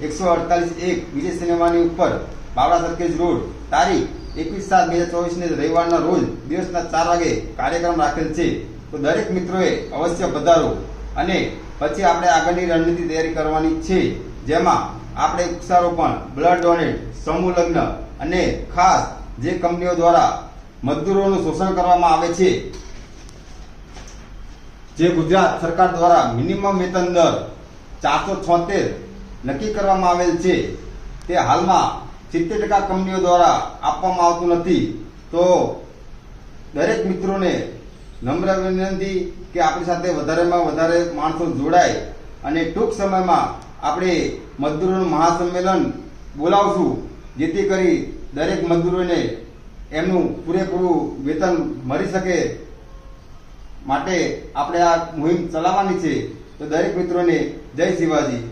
148-1 વિજય સિનેમાની ઉપર બાવળા સરખેજ રોડ તારીખ 21/7/2024 રવિવારના રોજ દિવસના 4 વાગે કાર્યક્રમ રાખેલ છે. તો દરેક મિત્રોએ અવશ્ય પધારો અને પછી આપણે આગળની રણનીતિ તૈયારી કરવાની છે, જેમાં આપણે વૃક્ષારોપણ, બ્લડ ડોનેટ, સમૂહ લગ્ન અને ખાસ જે કંપનીઓ દ્વારા મજદૂરોનું શોષણ કરવામાં આવે છે, જે ગુજરાત સરકાર દ્વારા મિનિમમ વેતન દર 476 નક્કી કરવામાં આવેલ છે, તે હાલમાં 70% કંપનીઓ દ્વારા આપવામાં આવતું નથી. તો દરેક મિત્રોને નમ્ર વિનંતી કે આપણી સાથે વધારેમાં વધારે માણસો જોડાય અને ટૂંક સમયમાં આપણે મજદૂરોનું મહાસંમેલન બોલાવશું, જેથી કરી દરેક મજદૂરોને એમનું પૂરેપૂરું વેતન મળી શકે માટે આપણે આ મુહિમ ચલાવવાની છે. તો દરેક મિત્રોને જય શિવાજી.